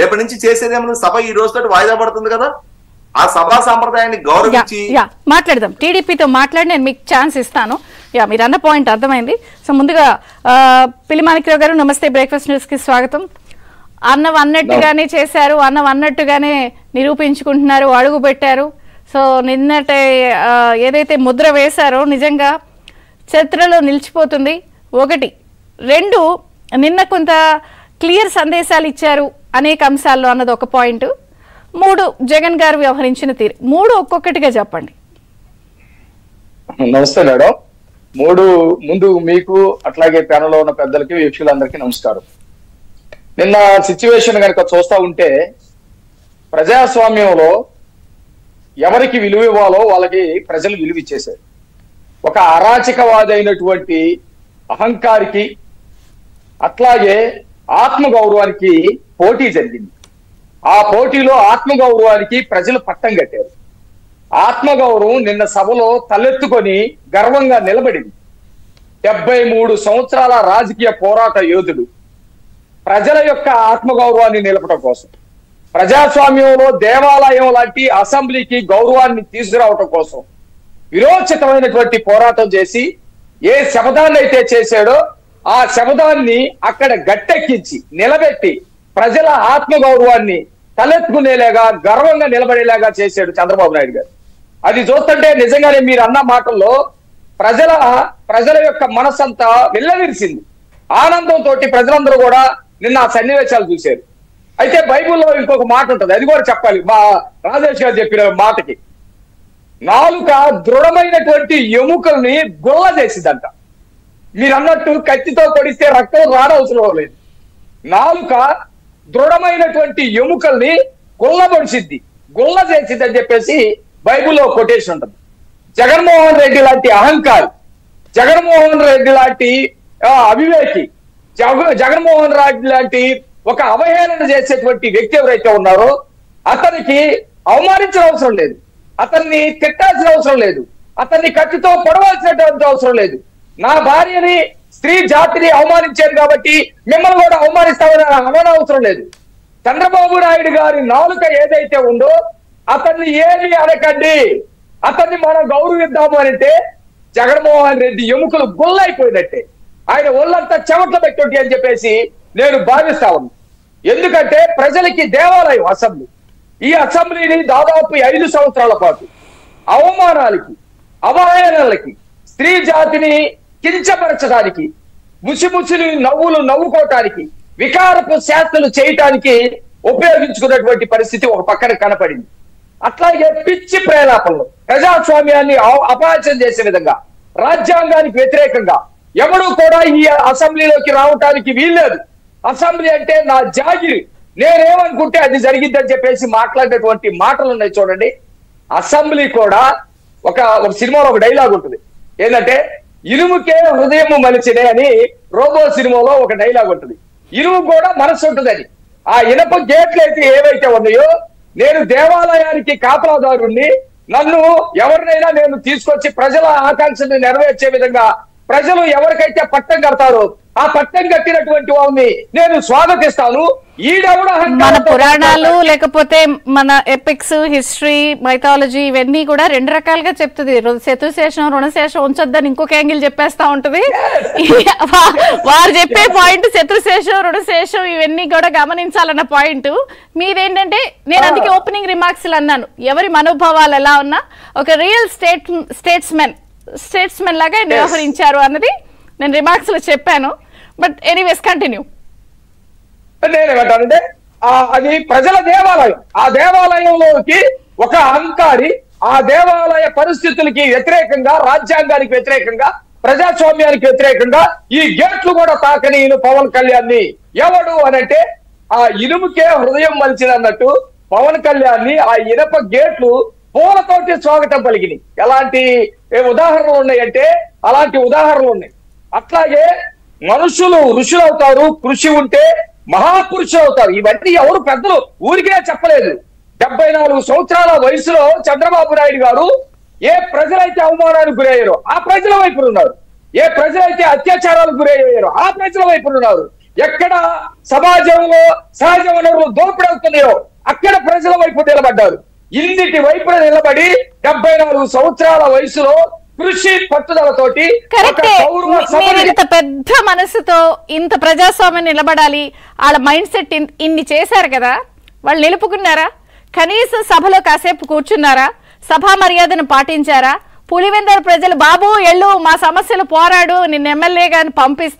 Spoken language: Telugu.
రేపటి నుంచి చేసేదేమన్నా సభ ఈ రోజుతో వాయిదా పడుతుంది కదా, ఆ సభా సాంప్రదాయాన్ని గౌరవించి మాట్లాడదాం. టీడీపీతో మాట్లాడి నేను మీకు ఛాన్స్ ఇస్తాను. మీరు అన్న పాయింట్ అర్థమైంది. సో ముందుగా పిలిమాణిక్రావు గారు నమస్తే, బ్రేక్ఫాస్ట్ న్యూస్ కి స్వాగతం. అన్నం అన్నట్టుగానే చేశారు, అన్నం అన్నట్టుగానే నిరూపించుకుంటున్నారు, అడుగు పెట్టారు. సో నిన్నటి ఏదైతే ముద్ర వేశారో నిజంగా చరిత్రలో నిలిచిపోతుంది. 1, 2 నిన్న కొంత క్లియర్ సందేశాలు ఇచ్చారు అనేక అంశాల్లో అన్నది ఒక పాయింట్. 3 జగన్ గారు వ్యవహరించిన తీరు. 3 ఒక్కొక్కటిగా చెప్పండి. నమస్తే మేడం. 3 ముందు మీకు అట్లాగే ప్యానల్లో ఉన్న పెద్దలకి వీక్షకులందరికీ నమస్కారం. నిన్న సిచ్యువేషన్ కనుక చూస్తా ఉంటే ప్రజాస్వామ్యంలో ఎవరికి విలువ ఇవ్వాలో వాళ్ళకి ప్రజలు విలువ ఇచ్చేశారు. ఒక అరాచకవాది అయినటువంటి అహంకారికి అట్లాగే ఆత్మగౌరవానికి పోటీ జరిగింది. ఆ పోటీలో ఆత్మగౌరవానికి ప్రజలు పట్టం కట్టారు. ఆత్మగౌరవం నిన్న సభలో తలెత్తుకొని గర్వంగా నిలబడింది. 73 సంవత్సరాల రాజకీయ పోరాట యోధుడు ప్రజల యొక్క ఆత్మగౌరవాన్ని నిలపడం కోసం, ప్రజాస్వామ్యంలో దేవాలయం లాంటి అసెంబ్లీకి గౌరవాన్ని తీసుకురావటం కోసం విరోచితమైనటువంటి పోరాటం చేసి ఏ శపథాన్ని అయితే చేశాడో ఆ శపథాన్ని అక్కడ గట్టెక్కించి నిలబెట్టి ప్రజల ఆత్మగౌరవాన్ని తలెత్తుకునేలాగా గర్వంగా నిలబడేలాగా చేశాడు చంద్రబాబు నాయుడు గారు. అది చూస్తుంటే నిజంగానే మీరు అన్న మాటల్లో ప్రజల యొక్క మనసంతా వెళ్ళవిరిసింది. ఆనందంతో ప్రజలందరూ కూడా నిన్న ఆ సన్నివేశాలు చూశారు. అయితే బైబిల్లో ఇంకొక మాట ఉంటుంది, అది కూడా చెప్పాలి. మా రాజేష్ గారు చెప్పిన మాటకి, నాలుక దృఢమైనటువంటి ఎముకల్ని గుల్ల చేసిద్దంట. మీరు అన్నట్టు కత్తితో పొడిస్తే రక్తం రానవసరం లేదు. నాలుక దృఢమైనటువంటి ఎముకల్ని గుల్లబడిసిద్ది, గుల్ల చేసిద్ది అని చెప్పేసి బైబిల్లో కొటేషన్ ఉంటుంది. జగన్మోహన్ రెడ్డి లాంటి అహంకారి, జగన్మోహన్ రెడ్డి లాంటి అవివేకి, జగన్మోహన్ రెడ్డి లాంటి ఒక అవహేళన చేసేటువంటి వ్యక్తి ఎవరైతే ఉన్నారో అతనికి అవమానించిన అవసరం లేదు, అతన్ని తిట్టాల్సిన అవసరం లేదు, అతన్ని కత్తితో పొడవాల్సినటువంటి అవసరం లేదు. నా భార్యని, స్త్రీ జాతిని అవమానించారు కాబట్టి మిమ్మల్ని కూడా అవమానిస్తామని అనవసరం లేదు. చంద్రబాబు నాయుడు గారి నాలుక ఏదైతే ఉందో అతన్ని ఏమి అనకండి, అతన్ని మనం గౌరవిద్దాము అంటే జగన్మోహన్ రెడ్డి ఎముకలు గుల్లైపోయినట్టే, ఆయన ఒళ్ళంతా చెమట్లు పెట్టుంటే అని చెప్పేసి నేను భావిస్తా ఉన్నాను. ఎందుకంటే ప్రజలకి దేవాలయం అసెంబ్లీ. ఈ అసెంబ్లీని దాదాపు 5 సంవత్సరాల పాటు అవమానాలకి, అవహేళనలకి, స్త్రీ జాతిని కించపరచడానికి, ముసిముసిని నవ్వులు నవ్వుకోవటానికి, వికారపు శాస్త్రలు చేయటానికి ఉపయోగించుకున్నటువంటి పరిస్థితి ఒక పక్కన కనపడింది. అట్లాగే పిచ్చి ప్రేలాపనలు, ప్రజాస్వామ్యాన్ని అపహాస్యం చేసే విధంగా, రాజ్యాంగానికి వ్యతిరేకంగా ఎవరు కూడా ఈ అసెంబ్లీలోకి రావటానికి వీల్లేదు, అసెంబ్లీ అంటే నా జాగిరి, నేనేమనుకుంటే అది జరిగిద్దని చెప్పేసి మాట్లాడేటువంటి మాటలు ఉన్నాయి చూడండి. అసెంబ్లీ కూడా ఒక సినిమాలో ఒక డైలాగ్ ఉంటుంది, ఏంటంటే ఇనుముకే హృదయం మలిచినే అని రోబో సినిమాలో ఒక డైలాగ్ ఉంటుంది. ఇనుము కూడా మనసు ఉంటుందని. ఆ ఇనప గేట్లు అయితే ఏవైతే ఉన్నాయో, నేను దేవాలయానికి కాపలాదారుణ్ణి, నన్ను ఎవరినైనా నేను తీసుకొచ్చి ప్రజల ఆకాంక్షని నెరవేర్చే విధంగా ప్రజలు ఎవరికైతే పట్టం కడతారో ఆ పట్టం కట్టినటువంటి వాళ్ళని నేను స్వాగతిస్తాను. మన పురాణాలు లేకపోతే మన ఎపిక్స్, హిస్టరీ, మైథాలజీ ఇవన్నీ కూడా 2 రకాలుగా చెప్తుంది. శత్రుశేషం, రుణశేషం ఉంచొద్దని ఇంకొక యాంగిల్ చెప్పేస్తా ఉంటది. వారు చెప్పే పాయింట్ శత్రుశేషం, రుణశేషం ఇవన్నీ కూడా గమనించాలన్న పాయింట్ మీదేంటంటే, నేను అందుకే ఓపెనింగ్ రిమార్క్స్ అన్నాను, ఎవరి మనోభావాలు ఎలా ఉన్నా ఒక రియల్ స్టేట్స్మెన్ లాగా వ్యవహరించారు అన్నది నేను రిమార్క్స్ లో చెప్పాను. But anyways continue. నేనేమంటానంటే అది ప్రజల దేవాలయం. ఆ దేవాలయంలోకి ఒక అహంకారి ఆ దేవాలయ పరిస్థితులకి వ్యతిరేకంగా, రాజ్యాంగానికి వ్యతిరేకంగా, ప్రజాస్వామ్యానికి వ్యతిరేకంగా ఈ గేట్లు కూడా తాకని పవన్ కళ్యాణ్ ని ఎవడు అనంటే ఆ ఇనుముకే హృదయం మలిచినన్నట్టు పవన్ కళ్యాణ్ ని ఆ ఇనప గేట్లు పూలతోటి స్వాగతం పలికినాయి. ఎలాంటి ఉదాహరణలు ఉన్నాయంటే అలాంటి ఉదాహరణలు ఉన్నాయి. అట్లాగే మనుషులు ఋషులు అవుతారు, కృషి ఉంటే మహాపురుషులు అవుతారు. ఇవన్నీ ఎవరు పెద్దలు ఊరికే చెప్పలేదు. 74 సంవత్సరాల వయసులో చంద్రబాబు నాయుడు గారు ఏ ప్రజలైతే అవమానానికి గురయ్యారో ఆ ప్రజల వైపు ఉన్నారు, ఏ ప్రజలైతే అత్యాచారాలకు గురయ్యారో ఆ ప్రజల వైపు ఉన్నారు, ఎక్కడ సమాజంలో సహజ వనరులు దోపిడీ అవుతున్నాయో అక్కడ ప్రజల వైపు నిలబడ్డారు. ఇన్నిటి వైపున నిలబడి 74 సంవత్సరాల వయసులో కృషి పట్టుదలతోటి మీరు ఇంత పెద్ద మనసుతో ఇంత ప్రజాస్వామ్యం నిలబడాలి, వాళ్ళ మైండ్ సెట్ ఇన్ని చేశారు కదా, వాళ్ళు నిలుపుకున్నారా? కనీసం సభలో కాసేపు కూర్చున్నారా? సభా మర్యాదను పాటించారా? పులివెందుల ప్రజలు బాబు ఎల్లు మా సమస్యలు పోరాడు, నిన్న ఎమ్మెల్యేగా పంపిస్తే